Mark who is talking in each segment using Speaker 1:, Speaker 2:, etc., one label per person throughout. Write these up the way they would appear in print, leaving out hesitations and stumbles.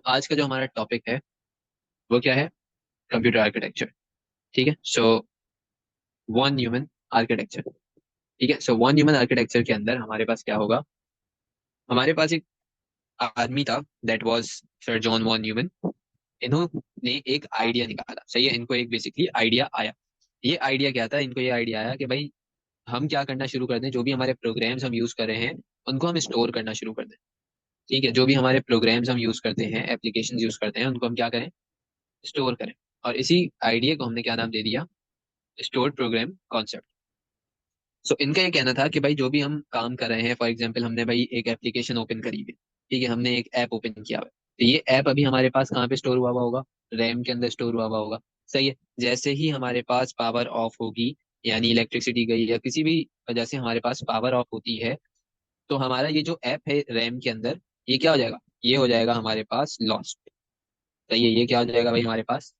Speaker 1: आज का जो हमारा टॉपिक है वो क्या है? Computer architecture. ठीक है। One human architecture. ठीक है। वन ह्यूमन आर्किटेक्चर के अंदर हमारे पास क्या होगा? हमारे पास एक आदमी था, that was sir John von Neumann. इन्होंने एक आइडिया निकाला। सही है, इनको एक बेसिकली आइडिया आया। ये आइडिया क्या था? इनको ये आइडिया आया कि भाई हम क्या करना शुरू कर दें, जो भी हमारे प्रोग्राम्स हम यूज कर रहे हैं उनको हम स्टोर करना शुरू कर दें। ठीक है, जो भी हमारे प्रोग्राम्स हम यूज करते हैं, एप्लीकेशन यूज करते हैं, उनको हम क्या करें? स्टोर करें। और इसी आइडिया को हमने क्या नाम दे दिया? Stored program concept. इनका ये कहना था कि भाई जो भी हम काम कर रहे हैं, फॉर एग्जांपल हमने भाई एक एप्लीकेशन ओपन करी है। ठीक है, हमने एक ऐप ओपन किया हुआ है, तो ये ऐप अभी हमारे पास कहाँ पे स्टोर हुआ होगा? रैम के अंदर स्टोर हुआ होगा। सही है। जैसे ही हमारे पास पावर ऑफ होगी, यानी इलेक्ट्रिसिटी गई या किसी भी वजह से हमारे पास पावर ऑफ होती है, तो हमारा ये जो ऐप है रैम के अंदर, ये क्या हो जाएगा? ये हो जाएगा हमारे पास लॉस्ट। सही है, ये क्या हो जाएगा भाई हमारे पास?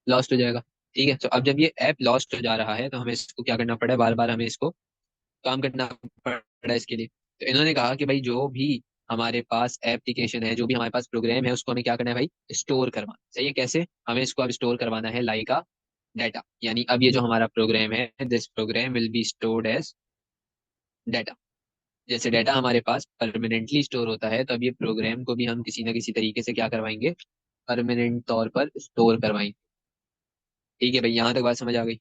Speaker 1: लॉस्ट हो जाएगा। ठीक है। तो अब जब ये ऐप लॉस्ट हो जा रहा है तो हमें इसको क्या करना पड़ा है? बार बार हमें इसको काम करना पड़ा इसके लिए। तो इन्होंने कहा कि भाई जो भी हमारे पास एप्लीकेशन है, जो भी हमारे पास प्रोग्राम है, उसको हमें क्या करना है भाई? स्टोर करवाना। सही है। कैसे? हमें इसको अब स्टोर करवाना है लाइक अ डाटा। यानी अब ये जो हमारा प्रोग्राम है, this program will be stored as data. जैसे डाटा हमारे पास परमानेंटली स्टोर होता है, तो अब ये प्रोग्राम को भी हम किसी ना किसी तरीके से क्या करवाएंगे? परमानेंट तौर पर स्टोर करवाएंगे। ठीक है भाई, यहाँ तक बात समझ आ गई?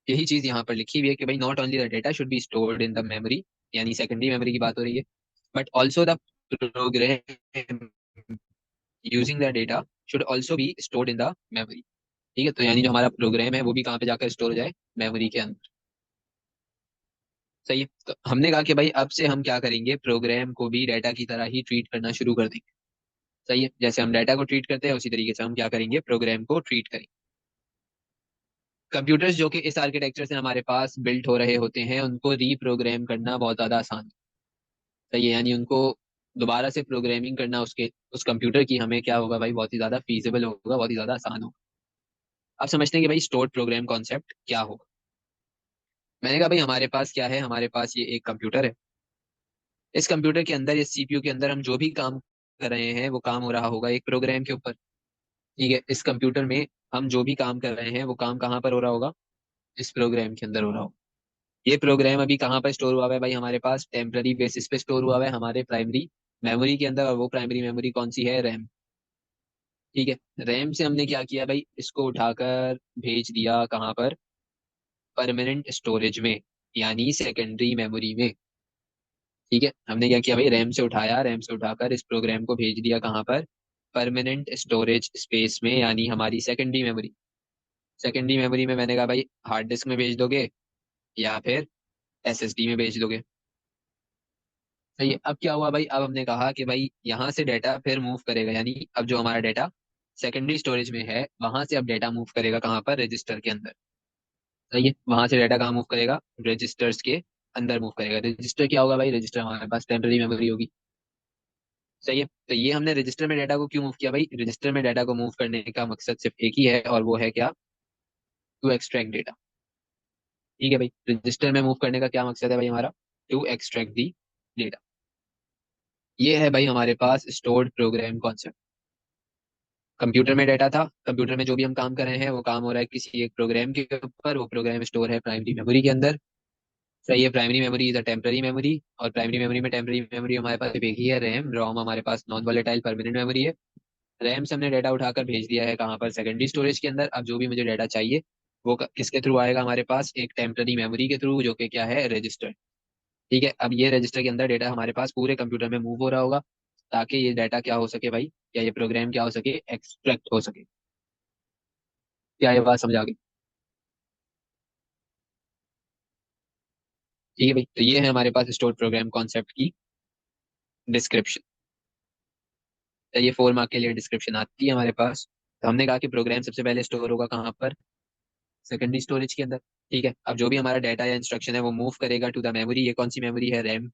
Speaker 1: यही चीज यहाँ पर लिखी हुई है कि भाई not only the data should be stored in the memory, यानी सेकेंडरी मेमोरी की बात हो रही है, but also the program using the data should also be stored in the memory. ठीक है, तो यानी जो हमारा प्रोग्राम है वो भी कहाँ पे जाकर स्टोर हो जाए? मेमोरी के अंदर। सही है। तो हमने कहा कि भाई अब से हम क्या करेंगे? प्रोग्राम को भी डाटा की तरह ही ट्रीट करना शुरू कर देंगे। सही है, जैसे हम डाटा को ट्रीट करते हैं उसी तरीके से हम क्या करेंगे? प्रोग्राम को ट्रीट करेंगे। कंप्यूटर्स जो कि इस आर्किटेक्चर से हमारे पास बिल्ट हो रहे होते हैं, उनको रीप्रोग्राम करना बहुत ज्यादा आसान है। सही है, यानी उनको दोबारा से प्रोग्रामिंग करना उसके उस कंप्यूटर की हमें क्या होगा भाई? बहुत ही ज्यादा फीजिबल होगा, बहुत ही ज्यादा आसान होगा। आप समझते हैं कि भाई स्टोर्ड प्रोग्राम कॉन्सेप्ट क्या होगा? मैंने कहा भाई हमारे पास क्या है? हमारे पास ये एक कंप्यूटर है। इस कंप्यूटर के अंदर, इस सीपीयू के अंदर हम जो भी काम कर रहे हैं वो काम हो रहा होगा एक प्रोग्राम के ऊपर। ठीक है, इस कंप्यूटर में हम जो भी काम कर रहे हैं वो काम कहाँ पर हो रहा होगा? इस प्रोग्राम के अंदर हो रहा होगा। ये प्रोग्राम अभी कहाँ पर स्टोर हुआ हुआ है भाई? हमारे पास टेम्पररी बेसिस पे स्टोर हुआ हुआ है हमारे प्राइमरी मेमोरी के अंदर, और वो प्राइमरी मेमोरी कौन सी है? रैम। ठीक है, रैम से हमने क्या किया भाई? इसको उठाकर भेज दिया कहाँ पर? परमानेंट स्टोरेज में, यानी सेकेंडरी मेमोरी में। ठीक है, हमने क्या किया भाई? रैम से उठाया, रैम से उठाकर इस प्रोग्राम को भेज दिया कहाँ पर? परमानेंट स्टोरेज स्पेस में, यानी हमारी सेकेंडरी मेमोरी। सेकेंडरी मेमोरी में मैंने कहा भाई हार्ड डिस्क में भेज दोगे या फिर एसएसडी में भेज दोगे। सही है। अब क्या हुआ भाई? अब हमने कहा कि भाई यहाँ से डाटा फिर मूव करेगा, यानी अब जो हमारा डाटा सेकेंडरी स्टोरेज में है वहां से अब डाटा मूव करेगा कहाँ पर? रजिस्टर के अंदर। सही है, वहां से डाटा कहाँ मूव करेगा? रजिस्टर्स के अंदर मूव करेगा। रजिस्टर क्या होगा भाई? रजिस्टर हमारे पास टेम्पररी मेमोरी होगी। सही है, तो ये हमने रजिस्टर में डाटा को क्यों मूव किया भाई? रजिस्टर में डाटा को मूव करने का मकसद सिर्फ एक ही है, और वो है क्या? To extract data. ठीक है भाई, रजिस्टर में मूव करने का क्या मकसद है भाई हमारा? To extract the data. ये है भाई हमारे पास स्टोर्ड प्रोग्राम कॉन्सेप्ट। कंप्यूटर में डाटा था, कंप्यूटर में जो भी हम काम कर रहे हैं वो काम हो रहा है किसी एक प्रोग्राम के ऊपर, वो प्रोग्राम स्टोर है प्राइमरी मेमोरी के अंदर। सही है, primary memory is a temporary memory, और प्राइमरी मेमोरी में टेम्पररी मेमोरी हमारे पास सिर्फ एक ही है, रैम। रोम हमारे पास नॉन वोलेटाइल परमानेंट मेमोरी है। रैम से हमने डाटा उठाकर भेज दिया है कहाँ पर? सेकेंडरी स्टोरेज के अंदर। अब जो भी मुझे डाटा चाहिए वो किसके थ्रू आएगा हमारे पास? एक टेम्पररी मेमोरी के थ्रू, जो कि क्या है? रजिस्टर। ठीक है, अब ये रजिस्टर के अंदर डाटा हमारे पास पूरे कंप्यूटर में मूव हो रहा होगा, ताकि ये डाटा क्या हो सके भाई? या ये प्रोग्राम क्या हो सके? एक्सट्रैक्ट हो सके। क्या ये बात समझ आ गई? ठीक है भाई, तो ये है हमारे पास स्टोर प्रोग्राम कॉन्सेप्ट की डिस्क्रिप्शन। ये 4 मार्क के लिए डिस्क्रिप्शन आती है हमारे पास। तो हमने कहा कि प्रोग्राम सबसे पहले स्टोर होगा कहाँ पर? सेकेंडरी स्टोरेज के अंदर। ठीक है, अब जो भी हमारा डाटा या इंस्ट्रक्शन है वो मूव करेगा टू द मेमोरी। ये कौन सी मेमोरी है? रैम।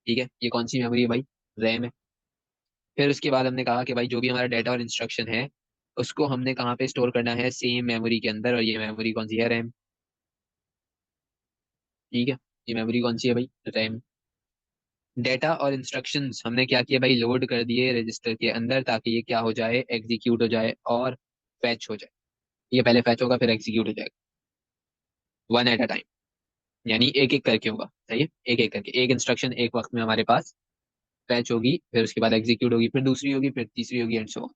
Speaker 1: ठीक है, ये कौन सी मेमोरी है भाई? रैम है। फिर उसके बाद हमने कहा कि भाई जो भी हमारा डाटा और इंस्ट्रक्शन है उसको हमने कहाँ पे स्टोर करना है? सेम मेमोरी के अंदर, और ये मेमोरी कौन सी है? रैम। ठीक है, ये मेमोरी कौन सी है भाई? रैम। डेटा और इंस्ट्रक्शंस हमने क्या किया भाई, लोड कर दिए रजिस्टर के अंदर, ताकि ये क्या हो जाए, एग्जीक्यूट हो जाए और फैच हो जाए। ये पहले फैच होगा फिर एग्जीक्यूट हो जाएगा, वन एट अ टाइम, यानी एक एक करके होगा। सही है, एक एक करके, एक इंस्ट्रक्शन एक वक्त में हमारे पास फैच होगी, फिर उसके बाद एग्जीक्यूट होगी, फिर दूसरी होगी, फिर तीसरी होगी, एंड सो।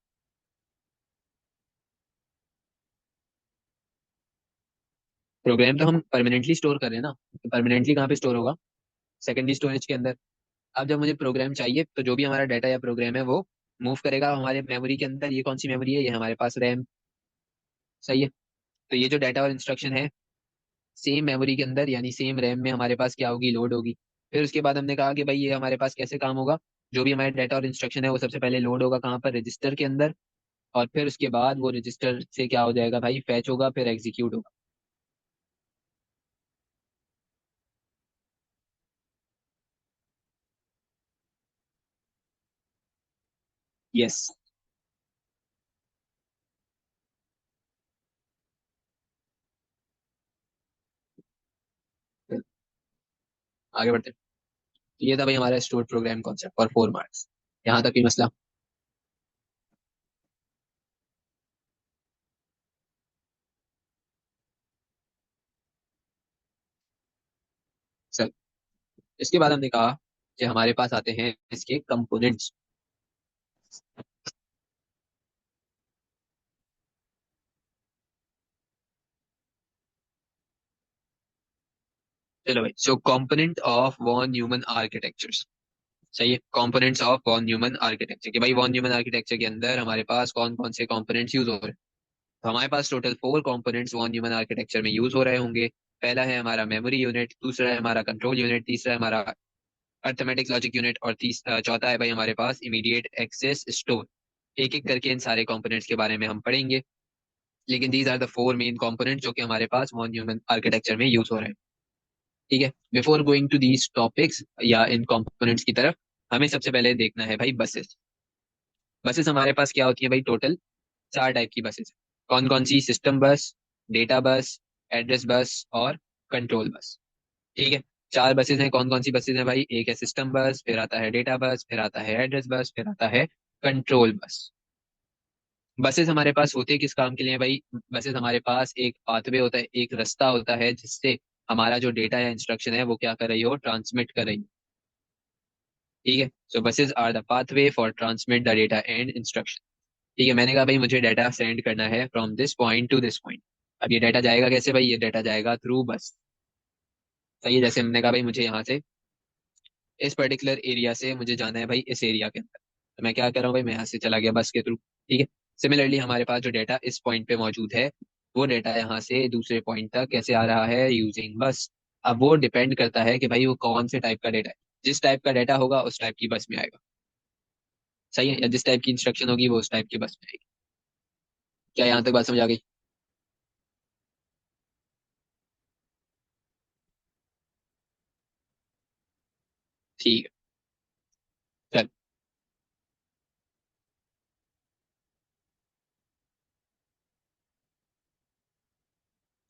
Speaker 1: प्रोग्राम तो हम परमानेंटली स्टोर कर रहे हैं ना, तो परमानेंटली कहाँ पे स्टोर होगा, सेकेंडरी स्टोरेज के अंदर। अब जब मुझे प्रोग्राम चाहिए तो जो भी हमारा डाटा या प्रोग्राम है वो मूव करेगा हमारे मेमोरी के अंदर। ये कौन सी मेमोरी है, ये हमारे पास रैम। सही है। तो ये जो डाटा और इंस्ट्रक्शन है सेम मेमोरी के अंदर यानी सेम रैम में हमारे पास क्या होगी, लोड होगी। फिर उसके बाद हमने कहा कि भाई ये हमारे पास कैसे काम होगा, जो भी हमारे डाटा और इंस्ट्रक्शन है वो सबसे पहले लोड होगा कहाँ पर, रजिस्टर के अंदर। और फिर उसके बाद वो रजिस्टर से क्या हो जाएगा भाई, फैच होगा, फिर एग्जीक्यूट होगा। यस। आगे बढ़ते हैं। तो ये था भाई हमारा स्टोर प्रोग्राम कॉन्सेप्ट और 4 मार्क्स। यहाँ तक ही मसला। सर, इसके बाद हमने कहा कि हमारे पास आते हैं इसके कंपोनेंट्स। चलो भाई, so component of von Neumann architectures. सही है, components of von Neumann architecture, कि भाई वॉन न्यूमन आर्किटेक्चर के अंदर हमारे पास कौन कौन से कंपोनेंट्स यूज हो रहे हैं। तो हमारे पास total 4 components von Neumann architecture में यूज हो रहे होंगे। पहला है हमारा मेमोरी यूनिट, दूसरा है हमारा कंट्रोल यूनिट, तीसरा है हमारा अर्थमेटिक लॉजिक यूनिट, और चौथा है भाई हमारे पास इमीडिएट एक्सेस स्टोर। एक एक करके इन सारे कंपोनेंट्स के बारे में हम पढ़ेंगे, लेकिन these are the 4 main components जो कि हमारे पास वॉन न्यूमन आर्किटेक्चर में यूज हो रहे हैं। ठीक है, before going to these topics या इन कंपोनेंट्स की तरफ, हमें सबसे पहले देखना है भाई बसेस। बसेस हमारे पास क्या होती है भाई, टोटल 4 टाइप की बसेस। कौन कौन सी, सिस्टम बस, डेटा बस, एड्रेस बस और कंट्रोल बस। ठीक है, 4 बसेस हैं। कौन कौन सी बसेस हैं भाई, एक है सिस्टम बस, फिर आता है डेटा बस, फिर आता है एड्रेस बस, फिर आता है कंट्रोल बस। बसेस हमारे पास होते किस काम के लिए भाई, बसेस हमारे पास एक पाथवे होता है, एक रास्ता होता है जिससे हमारा जो डेटा या इंस्ट्रक्शन है वो क्या कर रही हो, ट्रांसमिट कर रही हो। ठीक है, so buses are the pathway for transmit the data and instruction. ठीक है, मैंने कहा भाई मुझे डाटा सेंड करना है from this point two this point. अब ये डाटा जाएगा कैसे भाई, ये डाटा जाएगा थ्रू बस। सही है, जैसे हमने कहा भाई मुझे यहाँ से इस पर्टिकुलर एरिया से मुझे जाना है भाई इस एरिया के अंदर, तो मैं क्या कर रहा हूँ भाई, मैं यहाँ से चला गया बस के थ्रू। ठीक है, सिमिलरली हमारे पास जो डाटा इस पॉइंट पे मौजूद है, वो डाटा यहाँ से दूसरे पॉइंट तक कैसे आ रहा है, यूजिंग बस। अब वो डिपेंड करता है कि भाई वो कौन से टाइप का डाटा है। जिस टाइप का डाटा होगा उस टाइप की बस में आएगा। सही है, या जिस टाइप की इंस्ट्रक्शन होगी वो उस टाइप की बस में आएगी। क्या यहाँ तक बात समझ आ गई। ठीक है, चल।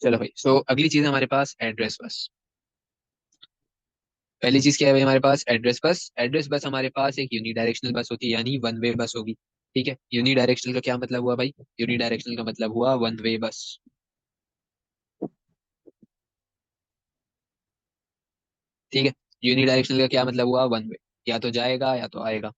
Speaker 1: चलो भाई, सो अगली चीज है हमारे पास एड्रेस बस। पहली चीज क्या है भाई हमारे पास, एड्रेस बस। एड्रेस बस हमारे पास एक यूनी डायरेक्शनल बस होती है, यानी वन वे बस होगी। ठीक है, यूनी डायरेक्शनल का क्या मतलब हुआ भाई, यूनी डायरेक्शनल का मतलब हुआ वन वे बस। ठीक है, यूनी डायरेक्शनल का क्या मतलब हुआ, वन वे, या तो जाएगा या तो आएगा।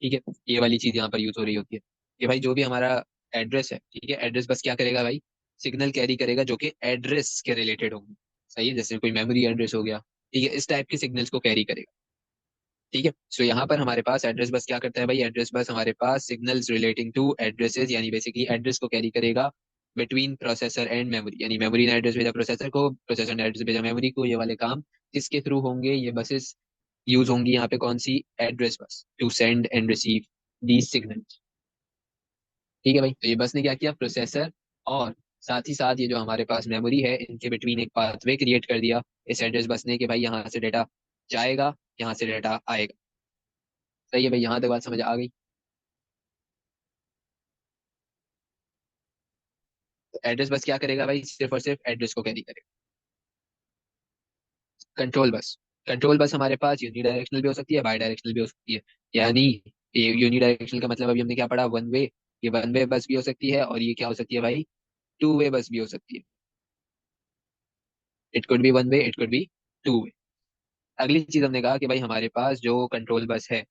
Speaker 1: ठीक है, ये वाली चीज यहाँ पर यूज हो रही होती है कि भाई जो भी हमारा एड्रेस है, ठीक है, एड्रेस बस क्या करेगा भाई, सिग्नल कैरी करेगा जो कि एड्रेस के रिलेटेड होंगे। सही है, जैसे कोई मेमोरी एड्रेस हो गया। ठीक है, इस टाइप के सिग्नल्स को कैरी करेगा। ठीक है, सो यहाँ पर हमारे पास एड्रेस बस क्या करता है भाई, एड्रेस बस हमारे पास सिग्नल्स रिलेटिंग टू एड्रेसेस, यानी बेसिकली एड्रेस को कैरी करेगा बिटवीन प्रोसेसर एंड मेमोरी। यानी मेमोरी ने एड्रेस भेजा प्रोसेसर को, प्रोसेसर ने एड्रेस भेजा मेमोरी को, ये वाले काम किसके थ्रू होंगे, ये बसेस यूज होंगी यहाँ पे, कौन सी, address bus, to send and receive these signals. ठीक है भाई, तो ये बस ने क्या किया, प्रोसेसर और साथ ही साथ ये जो हमारे पास मेमोरी है, इनके बिटवीन एक पाथवे क्रिएट कर दिया इस एड्रेस बस ने, कि भाई यहाँ से डेटा जाएगा, यहाँ से डेटा आएगा। सही है भाई, यहाँ तक बात समझ आ गई। तो एड्रेस बस क्या करेगा भाई, सिर्फ और सिर्फ एड्रेस को कैरी करेगा। कंट्रोल बस, कंट्रोल बस हमारे पास यूनी डायरेक्शनल भी हो सकती है, बाई डायरेक्शनल भी हो सकती है। यानी ये यूनी डायरेक्शनल का मतलब अभी हमने क्या पढ़ा, वन वे। ये वन वे बस भी हो सकती है, और ये क्या हो सकती है भाई, टू वे बस भी हो सकती है। It could be one way, it could be two way. अगली चीज हमने कहा कि भाई हमारे पास जो कंट्रोल बस है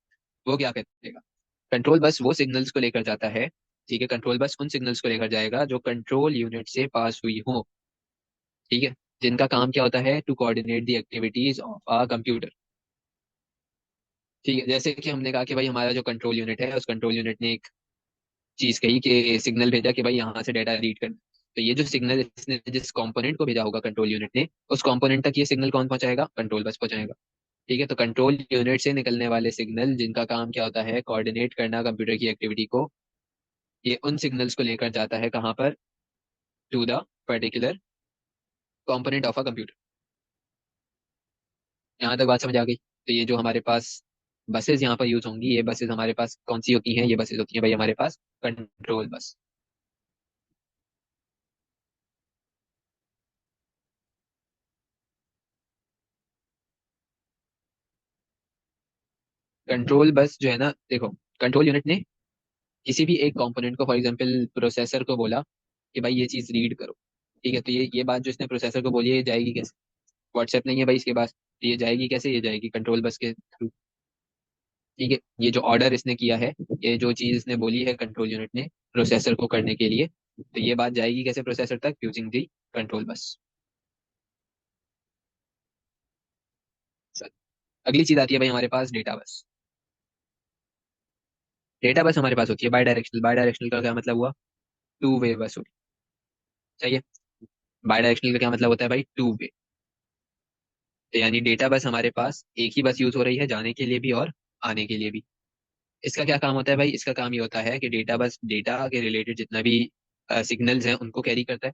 Speaker 1: वो क्या करेगा। कंट्रोल बस वो सिग्नल्स को लेकर जाता है, ठीक है, कंट्रोल बस उन सिग्नल्स को लेकर जाएगा जो कंट्रोल यूनिट से पास हुई हो, ठीक है, जिनका काम क्या होता है, to coordinate the activities of a computer. ठीक है, जैसे कि हमने कहा कि भाई हमारा जो कंट्रोल यूनिट है, उस कंट्रोल यूनिट ने एक चीज कही कि सिग्नल भेजा कि भाई यहाँ से डाटा रीड करना। तो ये जो सिग्नल इसने जिस कंपोनेंट को भेजा होगा कंट्रोल यूनिट ने, उस कंपोनेंट तक ये सिग्नल कौन पहुंचाएगा, कंट्रोल बस पहुंचाएगा। ठीक है, तो कंट्रोल यूनिट से निकलने वाले सिग्नल जिनका काम क्या होता है, कोऑर्डिनेट करना कंप्यूटर की एक्टिविटी को, ये उन सिग्नल्स को लेकर जाता है कहाँ पर, to the particular component of a computer. यहाँ तक बात समझ आ गई। तो ये जो हमारे पास बसेस यहाँ पर यूज होंगी, ये बसेस हमारे पास कौन सी होती हैं, ये बसेस होती हैं भाई हमारे पास कंट्रोल बस। कंट्रोल बस जो है ना, देखो, कंट्रोल यूनिट ने किसी भी एक कंपोनेंट को, फॉर एग्जांपल प्रोसेसर को बोला कि भाई ये चीज रीड करो। ठीक है, तो ये बात जो इसने प्रोसेसर को बोली है, ये जाएगी कैसे, व्हाट्सएप नहीं है भाई इसके पास, तो ये जाएगी कैसे, ये जाएगी कंट्रोल बस के थ्रू। ठीक है, ये जो ऑर्डर इसने किया है, ये जो चीज इसने बोली है कंट्रोल यूनिट ने प्रोसेसर को करने के लिए, तो ये बात जाएगी कैसे प्रोसेसर तक, यूजिंग दी कंट्रोल बस। अगली चीज आती है भाई हमारे पास डेटा बस। डेटा बस हमारे पास होती है बाई डायरेक्शनल। बाई डायरेक्शनल का क्या मतलब हुआ, टू वे बस होती है। सही है, बाई डायरेक्शनल का क्या मतलब होता है भाई, टू वे। तो यानी डेटा बस हमारे पास एक ही बस यूज हो रही है, जाने के लिए भी और आने के लिए भी। इसका क्या काम होता है भाई, इसका काम ये होता है कि डेटा बस डेटा के रिलेटेड जितना भी सिग्नल्स हैं उनको कैरी करता है।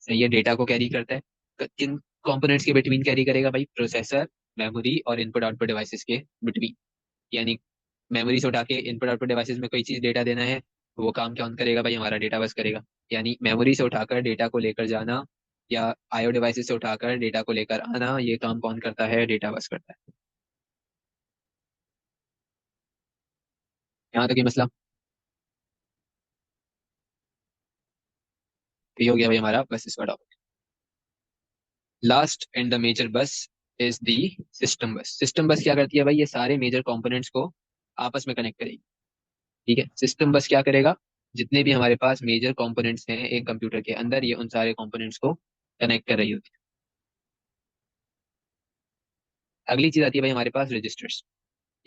Speaker 1: सही है, डेटा को कैरी करता है। किन कंपोनेंट्स के बिटवीन कैरी करेगा भाई, प्रोसेसर, मेमोरी और इनपुट आउटपुट डिवाइसेस के बिटवीन। यानी मेमोरी से उठा के इनपुट आउटपुट डिवाइसेस में कोई चीज डेटा देना है, तो वो काम कौन करेगा भाई, हमारा डेटा बस करेगा। यानी मेमोरी से उठाकर डेटा को लेकर जाना, या आईओ डिवाइसेस से उठाकर डेटा को लेकर आना, ये काम कौन करता है, डेटा बस करता है। यहाँ तक ये मसला ये हो गया भाई हमारा बस इसका topic. Last and the major bus is the system bus. System bus क्या करती है भाई, ये सारे मेजर कंपोनेंट्स को आपस में कनेक्ट करेगी। ठीक है, सिस्टम बस क्या करेगा, जितने भी हमारे पास मेजर कंपोनेंट्स हैं एक कंप्यूटर के अंदर, ये उन सारे कंपोनेंट्स को कनेक्ट कर रही होती है। अगली चीज आती है भाई हमारे पास रजिस्टर्स।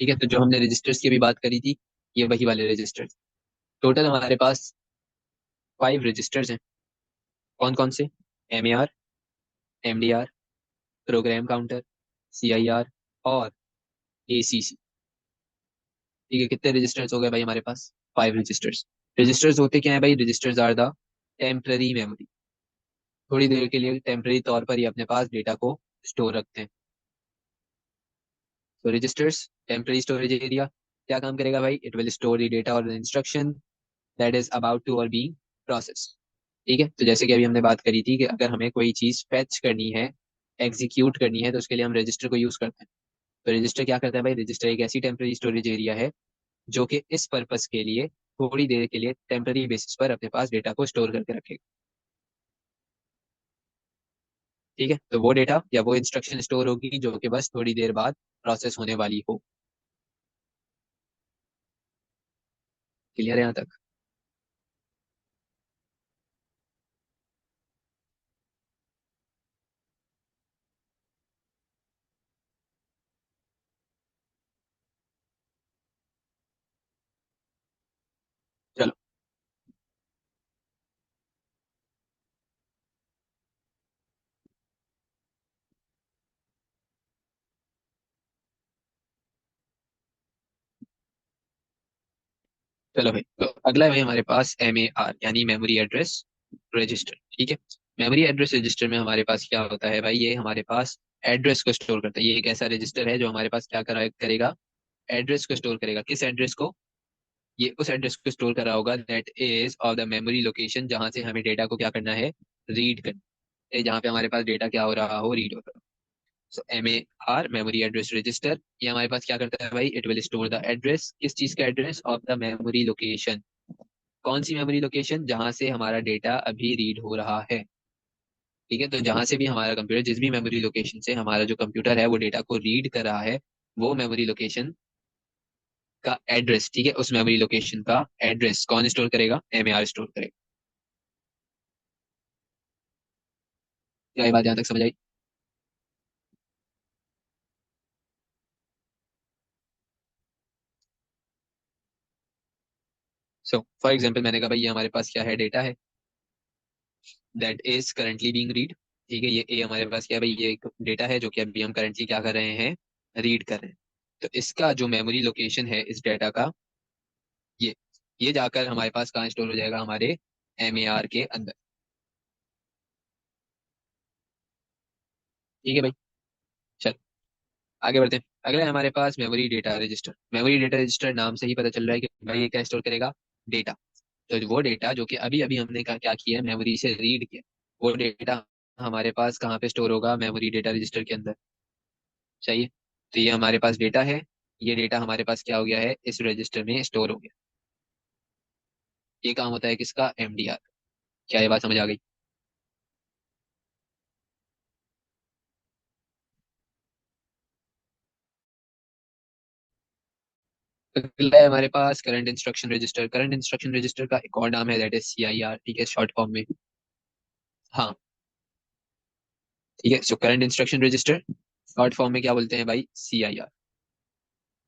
Speaker 1: ठीक है, तो जो हमने रजिस्टर्स की अभी बात करी थी, ये वही वाले रजिस्टर्स। टोटल हमारे पास 5 रजिस्टर्स हैं। कौन कौन से, MAR, MDR, program counter, CIR और ACC। ठीक है, कितने रजिस्टर्स हो गए भाई हमारे पास, 5 रजिस्टर्स। रजिस्टर्स होते क्या है भाई, registers are the temporary memory. थोड़ी देर के लिए टेम्पररी तौर पर ही अपने पास डेटा को स्टोर रखते हैं। तो रजिस्टर्स टेम्पररी स्टोरेज एरिया, क्या काम करेगा भाई, it will store the data और instruction that is about to और बीइंग प्रोसेस। ठीक है, तो जैसे कि अभी हमने बात करी थी कि अगर हमें कोई चीज फेच करनी है, एग्जीक्यूट करनी है, तो उसके लिए हम रजिस्टर को यूज करते हैं। तो रजिस्टर क्या करता है भाई, रजिस्टर एक ऐसी टेम्पररी स्टोरेज एरिया है जो कि इस पर्पस के लिए थोड़ी देर के लिए टेम्पररी बेसिस पर अपने पास डेटा को स्टोर करके रखेगा। ठीक है, तो वो डेटा या वो इंस्ट्रक्शन स्टोर होगी जो कि बस थोड़ी देर बाद प्रोसेस होने वाली हो। क्लियर है यहाँ तक। चलो, चलो भाई, तो अगला है भाई हमारे पास MAR यानी मेमोरी एड्रेस रजिस्टर। ठीक है, मेमोरी एड्रेस रजिस्टर में हमारे पास क्या होता है भाई, ये हमारे पास एड्रेस को स्टोर करता है। ये एक ऐसा रजिस्टर है जो हमारे पास क्या करेगा, एड्रेस को स्टोर करेगा। किस एड्रेस को, ये उस एड्रेस को स्टोर कर रहा होगा that is of the memory location, जहां से हमें डेटा को क्या करना है, रीड करना है, जहाँ पे हमारे पास डेटा क्या हो रहा हो, रीड हो रहा हो। सो MAR मेमोरी एड्रेस रजिस्टर, ये हमारे पास क्या करता है भाई, it will store the address, किस चीज का address, of the memory location. कौन सी मेमोरी लोकेशन, जहां से हमारा डेटा अभी रीड हो रहा है। ठीक है, तो जहां से भी हमारा कंप्यूटर, जिस भी मेमोरी लोकेशन से हमारा जो कंप्यूटर है वो डेटा को रीड कर रहा है, वो मेमोरी लोकेशन का एड्रेस, ठीक है, उस मेमोरी लोकेशन का एड्रेस कौन स्टोर करेगा, MAR स्टोर करेगा। क्या ये बात यहाँ तक समझ आई? सो फॉर एग्जाम्पल मैंने कहा भाई ये हमारे पास क्या है, डेटा है that is currently being read. ठीक है, ये हमारे पास क्या है भाई, ये एक डेटा है जो कि अभी हम करेंटली क्या कर रहे हैं, रीड कर रहे हैं। तो इसका जो मेमोरी लोकेशन है इस डेटा का, ये ये जाकर हमारे पास कहाँ स्टोर हो जाएगा, हमारे MAR के अंदर। ठीक है भाई, चल आगे बढ़ते हैं। अगला है हमारे पास memory data register. Memory data register नाम से ही पता चल रहा है कि भाई ये क्या स्टोर करेगा, डेटा। तो वो डेटा जो कि अभी अभी हमने क्या किया है, मेमोरी से रीड किया, वो डेटा हमारे पास कहाँ पे स्टोर होगा, मेमोरी डेटा रजिस्टर के अंदर। चाहिए, तो ये हमारे पास डेटा है, ये डेटा हमारे पास क्या हो गया है, इस रजिस्टर में स्टोर हो गया। ये काम होता है किसका, MDR। क्या ये बात समझ आ गई? अगला है हमारे पास current instruction register. Current instruction register का एक और नाम है दैट इज CIR, ठीक है, शॉर्ट फॉर्म में। हाँ, ठीक है, so current instruction register short form में क्या बोलते हैं भाई, CIR।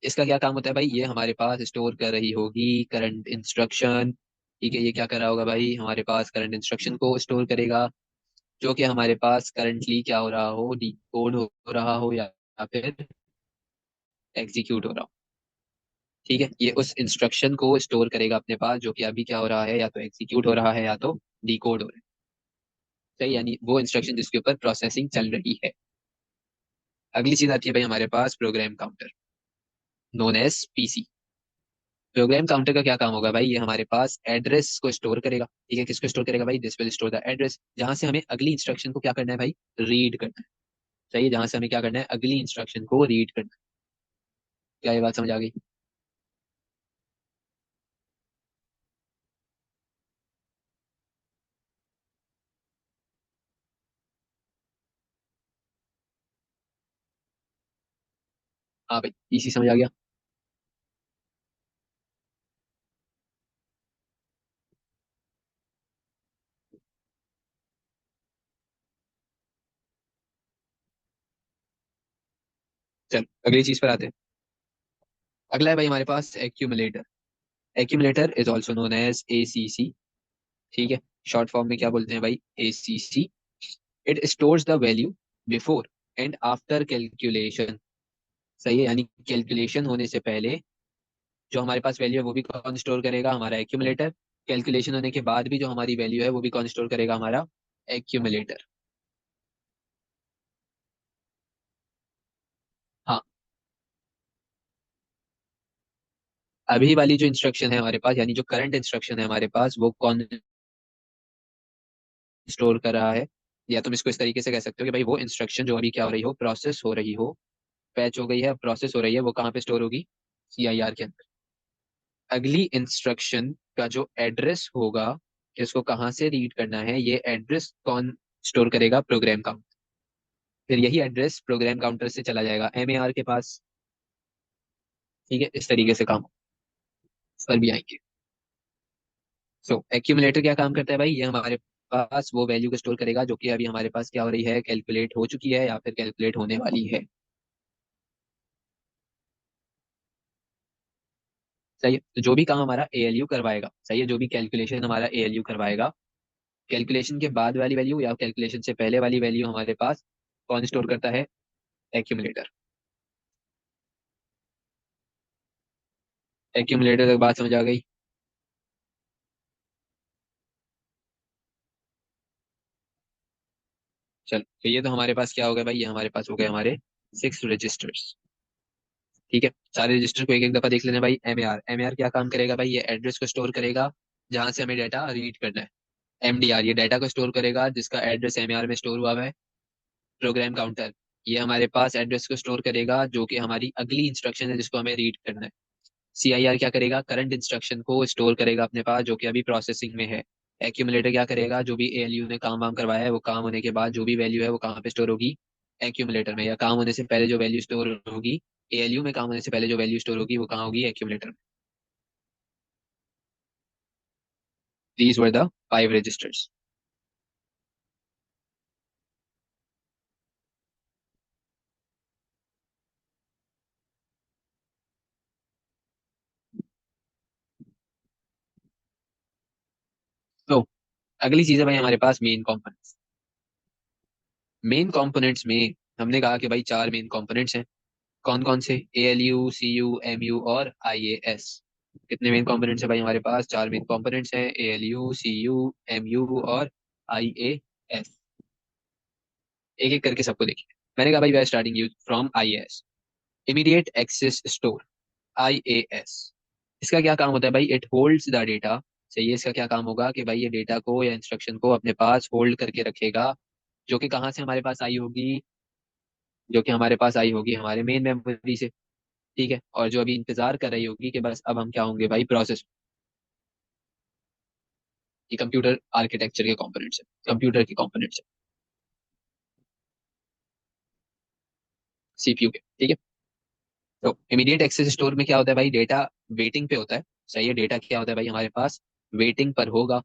Speaker 1: इसका क्या काम होता है भाई, ये हमारे पास स्टोर कर रही होगी करंट इंस्ट्रक्शन। ठीक है, ये क्या कर रहा होगा भाई, हमारे पास करंट इंस्ट्रक्शन को स्टोर करेगा, जो कि हमारे पास करंटली क्या हो रहा हो, डिकोड हो रहा हो या फिर एग्जीक्यूट हो रहा हो। ठीक है, ये उस इंस्ट्रक्शन को स्टोर करेगा अपने पास, जो कि अभी क्या हो रहा है, या तो एग्जीक्यूट हो रहा है या तो डिकोड हो रहा है। सही, यानी वो इंस्ट्रक्शन जिसके ऊपर प्रोसेसिंग चल रही है। अगली चीज आती है भाई हमारे पास program counter, known as PC। Program counter का क्या काम होगा भाई, ये हमारे पास एड्रेस को स्टोर करेगा। ठीक है, किसको स्टोर करेगा भाई, this will store the address, जहां से हमें अगली इंस्ट्रक्शन को क्या करना है भाई, रीड करना है। सही है, जहां से हमें क्या करना है, अगली इंस्ट्रक्शन को रीड करना है। क्या ये बात समझ आ गई? हाँ भाई, PC समझ आ गया। चल अगली चीज पर आते हैं। अगला है भाई हमारे पास accumulator. Accumulator is also known as ACC। ठीक है, शॉर्ट फॉर्म में क्या बोलते हैं भाई, ACC। It stores the value before and after calculation. सही है, यानी कैलकुलेशन होने से पहले जो हमारे पास वैल्यू है वो भी कौन स्टोर करेगा, हमारा एक्यूमुलेटर। कैलकुलेशन होने के बाद भी जो हमारी वैल्यू है वो भी कौन स्टोर करेगा, हमारा एक्यूमुलेटर। हाँ, अभी वाली जो इंस्ट्रक्शन है हमारे पास, यानी जो करंट इंस्ट्रक्शन है हमारे पास, वो कौन स्टोर कर रहा है। या तुम इसको इस तरीके से कह सकते हो कि भाई वो इंस्ट्रक्शन जो अभी क्या हो रही हो, प्रोसेस हो रही हो, पैच हो गई है, प्रोसेस हो रही है, वो कहाँ पे स्टोर होगी, CIR के अंदर। अगली इंस्ट्रक्शन का जो एड्रेस होगा कि उसको कहाँ से रीड करना है, ये एड्रेस कौन स्टोर करेगा, प्रोग्राम काउंटर। फिर यही एड्रेस प्रोग्राम काउंटर से चला जाएगा MAR के पास। ठीक है, इस तरीके से काम पर भी आएंगे। सो एक्यूमुलेटर क्या काम करता है भाई, ये हमारे पास वो वैल्यू को स्टोर करेगा जो कि अभी हमारे पास क्या हो रही है, कैलकुलेट हो चुकी है या फिर कैलकुलेट होने वाली है। सही है, तो जो भी काम हमारा ALU करवाएगा, सही है, जो भी कैलकुलेशन हमारा ALU करवाएगा, कैलकुलेशन के बाद वाली वैल्यू या कैलकुलेशन से पहले वाली वैल्यू हमारे पास कौन स्टोर करता है, एक्यूमुलेटर। एक्यूमुलेटर तक बात समझ आ गई? चल, तो ये तो हमारे पास क्या हो गया भाई, ये हमारे पास हो गए हमारे 6 रजिस्टर्स। ठीक है, सारे रजिस्टर को एक एक दफा देख लेना भाई। एम ए आर क्या काम करेगा भाई, ये एड्रेस को स्टोर करेगा जहां से हमें डाटा रीड करना है। MDR ये डाटा को स्टोर करेगा जिसका एड्रेस MAR में स्टोर हुआ है, प्रोग्राम काउंटर। ये हमारे पास एड्रेस को स्टोर करेगा जो कि हमारी अगली इंस्ट्रक्शन है जिसको हमें रीड करना है। CIR क्या करेगा, करंट इंस्ट्रक्शन को स्टोर करेगा अपने पास जो कि अभी प्रोसेसिंग में है। एक्यूमुलेटर क्या करेगा, जो भी ALU ने काम वाम करवाया है वो काम होने के बाद जो भी वैल्यू है वो कहाँ पे स्टोर होगी, एक्यूमुलेटर में, या काम होने से पहले जो वैल्यू स्टोर होगी ALU में, काम होने से पहले जो वैल्यू स्टोर होगी वो कहाँ होगी, एक्यूमुलेटर में। These were the 5 registers. तो अगली चीज है भाई हमारे पास मेन कॉम्पोनेंट्स। मेन कॉम्पोनेंट्स में हमने कहा कि भाई 4 मेन कॉम्पोनेंट्स हैं। कौन कौन से, ALU, CU, MU और IAS। कितने मेन कॉम्पोनेंट्स हैं भाई हमारे पास, 4 मेन कॉम्पोनेंट्स हैं, ALU, CU, MU और IAS। एक एक करके सबको देखिए। मैंने कहा भाई we are starting you from IAS, immediate access store, IAS। इसका क्या काम होता है भाई, इट होल्ड्स द डेटा। चाहिए, इसका क्या काम होगा कि भाई ये डेटा को या इंस्ट्रक्शन को अपने पास होल्ड करके रखेगा, जो कि कहाँ से हमारे पास आई होगी, जो कि हमारे पास आई होगी हमारे मेन मेमोरी से। ठीक है, और जो अभी इंतजार कर रही होगी कि बस अब हम क्या होंगे भाई, प्रोसेस। ये कंप्यूटर आर्किटेक्चर के कंपोनेंट्स है, कंप्यूटर के कंपोनेंट्स है, CPU के। ठीक है, तो इमीडिएट एक्सेस स्टोर में क्या होता है भाई, डेटा वेटिंग पे होता है। सही है, डेटा क्या होता है भाई हमारे पास, वेटिंग पर होगा।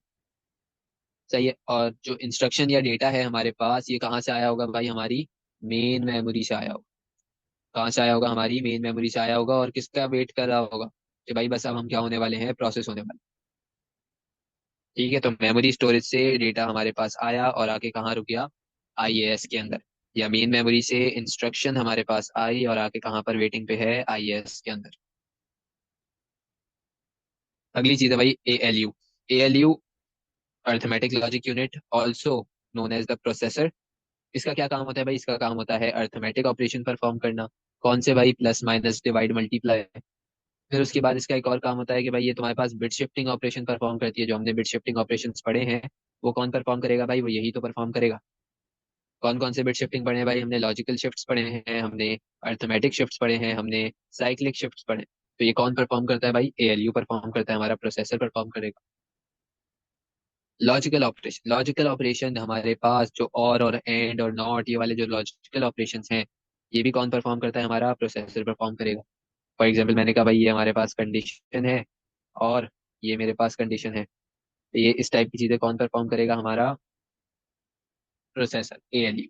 Speaker 1: सही है, और जो इंस्ट्रक्शन या डेटा है हमारे पास ये कहाँ से आया होगा भाई, हमारी मेन मेमोरी से आया होगा। कहाँ से आया होगा, हमारी मेन मेमोरी से आया होगा, और किसका वेट कर रहा होगा कि भाई बस अब हम क्या होने वाले हैं, प्रोसेस होने वाले। ठीक है, तो मेमोरी स्टोरेज से डेटा हमारे पास आया और आके कहाँ रुक गया, IAS के अंदर। या मेन मेमोरी से इंस्ट्रक्शन हमारे पास आई और आके कहाँ पर वेटिंग पे है, IAS के अंदर। अगली चीज है भाई ALU। ALU arithmetic logic unit, also known as the processor. इसका क्या काम होता है भाई, इसका काम होता है अर्थमेटिक ऑपरेशन परफॉर्म करना। कौन से भाई, प्लस माइनस डिवाइड मल्टीप्लाई। फिर उसके बाद इसका एक और काम होता है कि भाई ये तुम्हारे पास बिट शिफ्टिंग ऑपरेशन परफॉर्म करती है। जो हमने बिट शिफ्टिंग ऑपरेशन पढ़े हैं वो कौन परफॉर्म करेगा भाई, वो यही तो परफॉर्म करेगा। कौन कौन से बिट शिफ्टिंग पढ़े हैं भाई, हमने लॉजिकल शिफ्ट्स पढ़े हैं, हमने अर्थमेटिक शिफ्ट्स पढ़े हैं, हमने साइक्लिक शिफ्ट्स पढ़े हैं। तो ये कौन परफॉर्म करता है भाई, ALU परफॉर्म करता है, हमारा प्रोसेसर परफॉर्म करेगा। लॉजिकल ऑपरेशन, लॉजिकल ऑपरेशन हमारे पास जो और एंड और नॉट, ये वाले जो लॉजिकल ऑपरेशंस हैं ये भी कौन परफॉर्म करता है, हमारा प्रोसेसर परफॉर्म करेगा। फॉर एग्जाम्पल मैंने कहा भाई ये हमारे पास कंडीशन है और ये मेरे पास कंडीशन है, तो ये इस टाइप की चीजें कौन परफॉर्म करेगा, हमारा प्रोसेसर, ALU।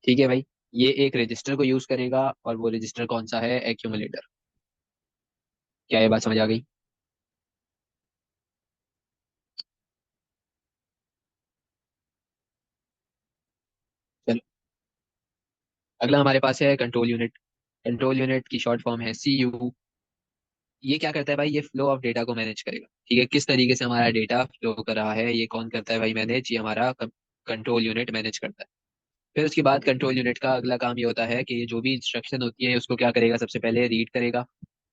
Speaker 1: ठीक है भाई, ये एक रजिस्टर को यूज करेगा और वो रजिस्टर कौन सा है, एक्यूमुलेटर। क्या ये बात समझ आ गई। चलो, अगला हमारे पास है कंट्रोल यूनिट। कंट्रोल यूनिट की शॉर्ट फॉर्म है CU। ये क्या करता है भाई, ये फ्लो ऑफ डेटा को मैनेज करेगा। ठीक है, किस तरीके से हमारा डेटा फ्लो कर रहा है ये कौन करता है भाई मैनेज, ये हमारा कंट्रोल यूनिट मैनेज करता है। फिर उसके बाद कंट्रोल यूनिट का अगला काम ये होता है कि ये जो भी इंस्ट्रक्शन होती है उसको क्या करेगा, सबसे पहले रीड करेगा।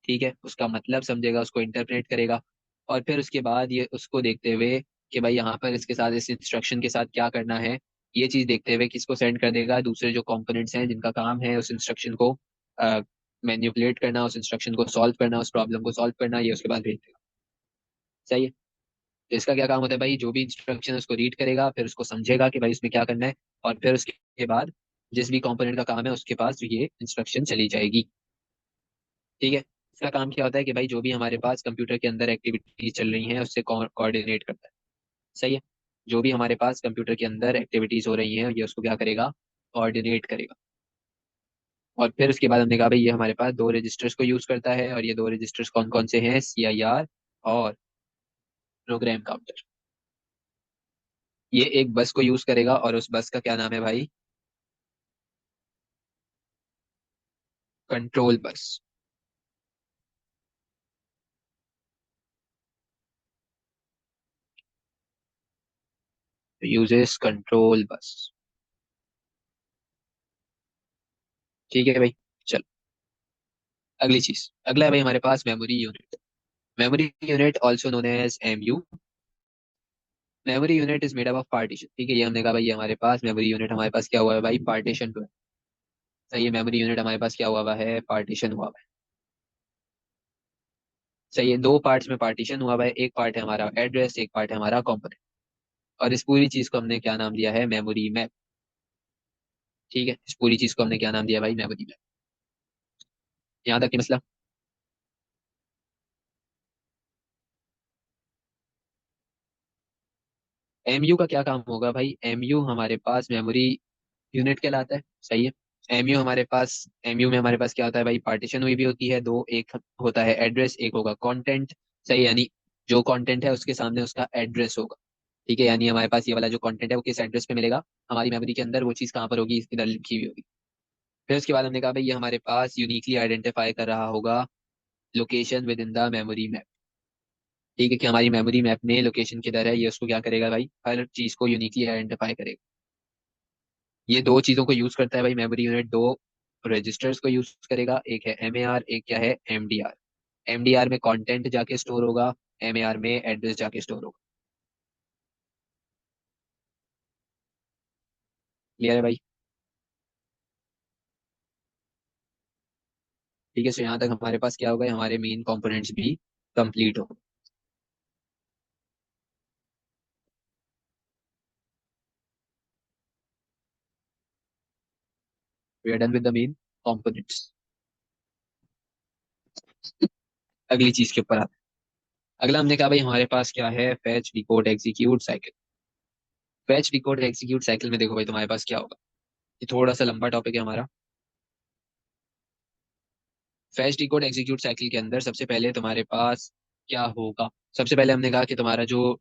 Speaker 1: ठीक है, उसका मतलब समझेगा, उसको इंटरप्रेट करेगा। और फिर उसके बाद ये उसको देखते हुए कि भाई यहाँ पर इसके साथ, इस इंस्ट्रक्शन के साथ क्या करना है, ये चीज देखते हुए किसको सेंड कर देगा, दूसरे जो कंपोनेंट्स हैं जिनका काम है उस इंस्ट्रक्शन को मैन्युपुलेट करना, उस इंस्ट्रक्शन को सॉल्व करना, उस प्रॉब्लम को सॉल्व करना, ये उसके बाद भेज देगा। सही है, तो इसका क्या काम होता है भाई, जो भी इंस्ट्रक्शन है उसको रीड करेगा, फिर उसको समझेगा कि भाई उसमें क्या करना है, और फिर उसके बाद जिस भी कंपोनेंट का काम है उसके पास ये इंस्ट्रक्शन चली जाएगी। ठीक है, इसका काम क्या होता है कि भाई जो भी हमारे पास कंप्यूटर के अंदर एक्टिविटीज चल रही हैं उससे कोऑर्डिनेट करता है। सही है, जो भी हमारे पास कंप्यूटर के अंदर एक्टिविटीज हो रही हैं ये उसको क्या करेगा, कोऑर्डिनेट करेगा। और फिर उसके बाद हमने कहा भाई ये हमारे पास 2 रजिस्टर्स को यूज करता है, और ये 2 रजिस्टर्स कौन कौन से हैं, CIR और प्रोग्राम काउंटर। ये एक बस को यूज करेगा और उस बस का क्या नाम है भाई, control bus. Uses control bus. ठीक है भाई, चल अगली चीज, अगला है भाई हमारे पास memory unit. Memory unit also known as MU। Memory unit is made up of partition. ठीक है, ये हमने कहा भाई ये हमारे पास मेमोरी यूनिट हमारे पास क्या हुआ है भाई, पार्टीशन हुआ है। तो ये मेमोरी यूनिट हमारे पास क्या हुआ हुआ है, पार्टीशन हुआ हुआ है। सही है, दो पार्ट्स में पार्टीशन हुआ हुआ है, एक पार्ट है हमारा एड्रेस, एक पार्ट है हमारा कंपोनेंट। और इस पूरी चीज को हमने क्या नाम दिया है, मेमोरी मैप। ठीक है, इस पूरी चीज को हमने क्या नाम दिया भाई, मेमोरी मैप। यहाँ तक की मसला। एमयू का क्या काम होगा भाई, एमयू हमारे पास मेमोरी यूनिट कहलाता है। सही है। एमयू में हमारे पास क्या होता है भाई, पार्टीशन हुई भी होती है दो, एक होता है एड्रेस, एक होगा कंटेंट। सही है, यानी जो कंटेंट है उसके सामने उसका एड्रेस होगा। ठीक है, यानी हमारे पास ये वाला जो कंटेंट है वो किस एड्रेस पे मिलेगा, हमारी मेमोरी के अंदर वो चीज कहाँ पर होगी, इधर लिखी हुई होगी। फिर उसके बाद हमने कहा भाई ये हमारे पास यूनिकली आइडेंटिफाई कर रहा होगा location with in the memory map. ठीक है, कि हमारी मेमोरी मैप में लोकेशन किधर है, ये उसको क्या करेगा भाई, हर चीज को यूनिकली आइडेंटिफाई करेगा। ये दो चीजों को यूज करता है भाई मेमोरी यूनिट, दो रजिस्टर्स को यूज करेगा, एक है एमएआर, एक क्या है एमडीआर। एमडीआर में कंटेंट जाके स्टोर होगा, एमएआर में एड्रेस जाके स्टोर होगा। क्लियर है भाई। ठीक है, सो यहाँ तक हमारे पास क्या होगा, हमारे मेन कंपोनेंट्स भी कंप्लीट हो। We are done with the main components. अगली चीज के ऊपर आते हैं। अगला हमने कहा भाई हमारे पास क्या है, fetch decode execute cycle. Fetch decode execute cycle में देखो भाई तुम्हारे पास क्या होगा, ये थोड़ा सा लंबा टॉपिक है हमारा। फैच डिकोड एग्जीक्यूट साइकिल के अंदर सबसे पहले तुम्हारे पास क्या होगा, सबसे पहले हमने कहा कि तुम्हारा जो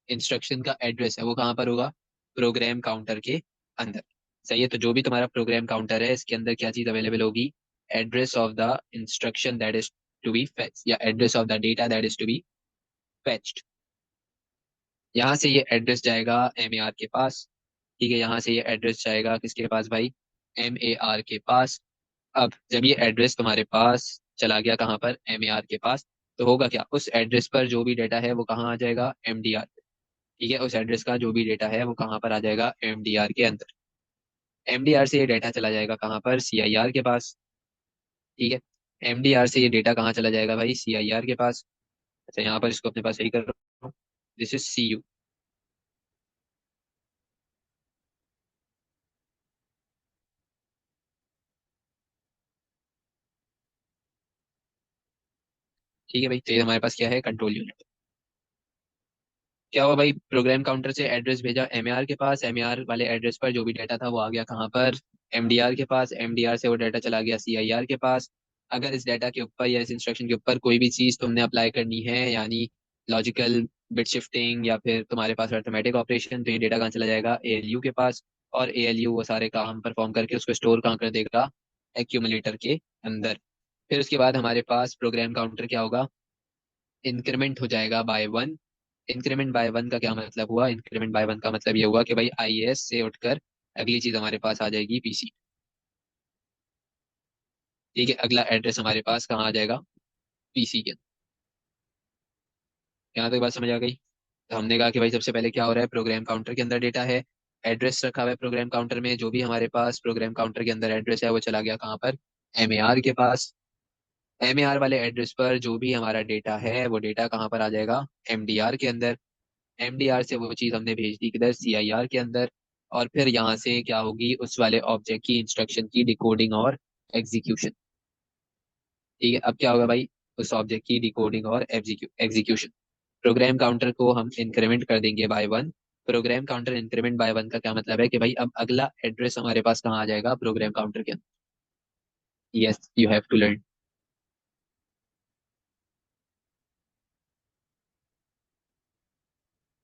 Speaker 1: इंस्ट्रक्शन का एड्रेस है वो कहाँ पर होगा, प्रोग्राम काउंटर के अंदर। सही है, तो जो भी तुम्हारा प्रोग्राम काउंटर है इसके अंदर क्या चीज अवेलेबल होगी, address of the instruction that is to be fetch, या address of the data that is to be fetched. यहाँ से ये एड्रेस जाएगा एम ए आर के पास। ठीक है, यहाँ से ये एड्रेस जाएगा किसके पास भाई, एम ए आर के पास। अब जब ये एड्रेस तुम्हारे पास चला गया कहाँ पर, एम ए आर के पास, तो होगा क्या, उस एड्रेस पर जो भी डेटा है वो कहाँ आ जाएगा, एम डी आर। ठीक है, उस एड्रेस का जो भी डेटा है वो कहाँ पर आ जाएगा, एमडीआर के अंदर। एमडीआर से ये डेटा चला जाएगा कहाँ पर, सीआईआर के पास। ठीक है, एमडीआर से ये डेटा कहाँ चला जाएगा भाई, सीआईआर के पास। अच्छा, यहाँ पर इसको अपने पास सही कर रहा हूँ, दिस इज सी यू। ठीक है भाई, तो ये हमारे पास क्या है, कंट्रोल यूनिट। क्या हुआ भाई, प्रोग्राम काउंटर से एड्रेस भेजा एमएआर के पास, एमएआर वाले एड्रेस पर जो भी डेटा था वो आ गया कहाँ पर, एमडीआर के पास। एमडीआर से वो डेटा चला गया सीआईआर के पास। अगर इस डेटा के ऊपर या इस इंस्ट्रक्शन के ऊपर कोई भी चीज तुमने अप्लाई करनी है, यानी लॉजिकल बिट शिफ्टिंग या फिर तुम्हारे पास अर्थमेटिक ऑपरेशन, तो ये डेटा कहाँ चला जाएगा, एएलयू के पास। और एएलयू वो सारे काम परफॉर्म करके उसको स्टोर कहाँ कर देगा, एक्यूमुलेटर के अंदर। फिर उसके बाद हमारे पास प्रोग्राम काउंटर क्या होगा, इंक्रीमेंट हो जाएगा by one. Increment by one का क्या मतलब हुआ, इंक्रीमेंट बाय वन का मतलब ये हुआ कि भाई आईएएस से उठकर अगली चीज हमारे पास आ जाएगी पीसी। ठीक है, अगला एड्रेस हमारे पास कहाँ आ जाएगा, पीसी के। यहाँ तक बात समझ आ गई। तो हमने कहा कि भाई सबसे पहले क्या हो रहा है, प्रोग्राम काउंटर के अंदर डेटा है, एड्रेस रखा हुआ है प्रोग्राम काउंटर में, जो भी हमारे पास प्रोग्राम काउंटर के अंदर एड्रेस है वो चला गया कहाँ पर, एमएआर के पास। एमएआर वाले एड्रेस पर जो भी हमारा डेटा है वो डेटा कहाँ पर आ जाएगा, एमडीआर के अंदर। एमडीआर से वो चीज हमने भेज दी किधर, सीआईआर के अंदर। और फिर यहाँ से क्या होगी, उस वाले ऑब्जेक्ट की इंस्ट्रक्शन की डिकोडिंग और एग्जीक्यूशन। ठीक है, अब क्या होगा भाई, उस ऑब्जेक्ट की डिकोडिंग और एग्जीक्यूशन। प्रोग्राम काउंटर को हम इंक्रीमेंट कर देंगे by one. Program counter increment by one का क्या मतलब है कि भाई अब अगला एड्रेस हमारे पास कहाँ आ जाएगा, प्रोग्राम काउंटर के अंदर। Yes, you have to learn.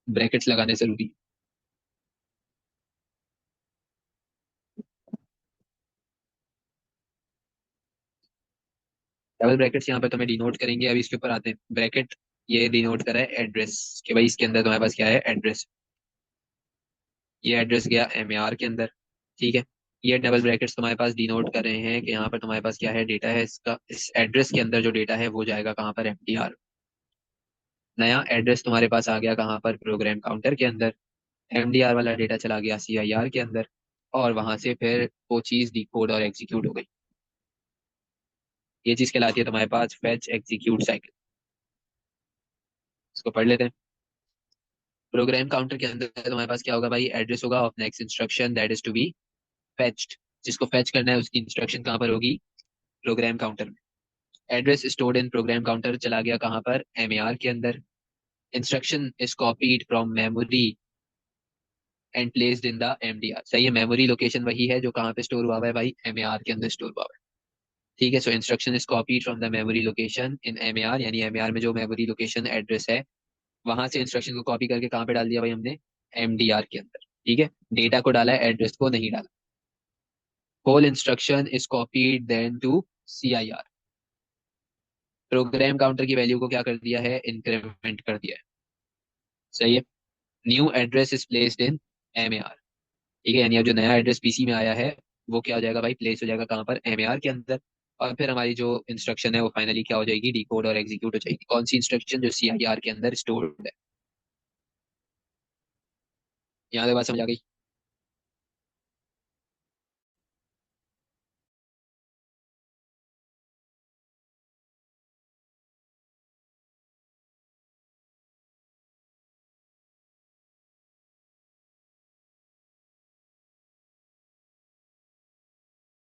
Speaker 1: Brackets लगाने जरूरी। डबल ब्रैकेट्स यहाँ पे तुम्हें डिनोट करेंगे, अभी इसके ऊपर आते हैं। ब्रैकेट ये डिनोट करा है एड्रेस, कि भाई इसके अंदर तुम्हारे पास क्या है, एड्रेस। ये एड्रेस गया एमएआर के अंदर। ठीक है, ये डबल ब्रैकेट्स तुम्हारे पास डिनोट कर रहे हैं कि यहाँ पर तुम्हारे पास क्या है, डेटा है इसका, इस एड्रेस के अंदर जो डेटा है वो जाएगा कहाँ पर, एमटीआर। नया एड्रेस तुम्हारे पास आ गया कहाँ पर, प्रोग्राम काउंटर के अंदर। एमडीआर वाला डेटा चला गया सीआईआर के अंदर। और वहां से फिर वो चीज डिकोड और एग्जीक्यूट हो गई। ये चीज कहलाती है तुम्हारे पास फेच एग्जीक्यूट साइकिल। इसको पढ़ लेते हैं। प्रोग्राम काउंटर के अंदर तुम्हारे पास क्या होगा भाई, एड्रेस होगा of next instruction that is to be fetched. जिसको फेच करना है उसकी इंस्ट्रक्शन कहाँ पर होगी, प्रोग्राम काउंटर में। Address stored in program counter चला गया कहाँ पर, एमएआर के अंदर। Instruction is copied from memory and placed in the MDR. सही है, मेमोरी लोकेशन वही है जो कहाँ पे स्टोर हुआ हुआ है भाई, एमएआर के अंदर स्टोर हुआ हुआ है। ठीक है, so instruction is copied from the memory location in MAR, यानी एमएआर में जो मेमोरी लोकेशन एड्रेस है वहां से इंस्ट्रक्शन को कॉपी करके कहाँ पे डाल दिया भाई हमने, एमडीआर के अंदर। ठीक है, डेटा को डाला है, एड्रेस को नहीं डाला। Whole instruction is copied then to CIR. Program counter की वैल्यू को क्या कर दिया है, इंक्रीमेंट कर दिया है। सही है। New address is placed in MAR. ठीक है, यानी अब जो नया एड्रेस पीसी में आया है वो क्या हो जाएगा भाई, प्लेस हो जाएगा कहाँ पर, एमएआर के अंदर। और फिर हमारी जो इंस्ट्रक्शन है वो फाइनली क्या हो जाएगी, डिकोड और एग्जीक्यूट हो जाएगी। कौन सी इंस्ट्रक्शन, जो सीआईआर के अंदर स्टोर्ड है। यहाँ पे बात समझ आ गई।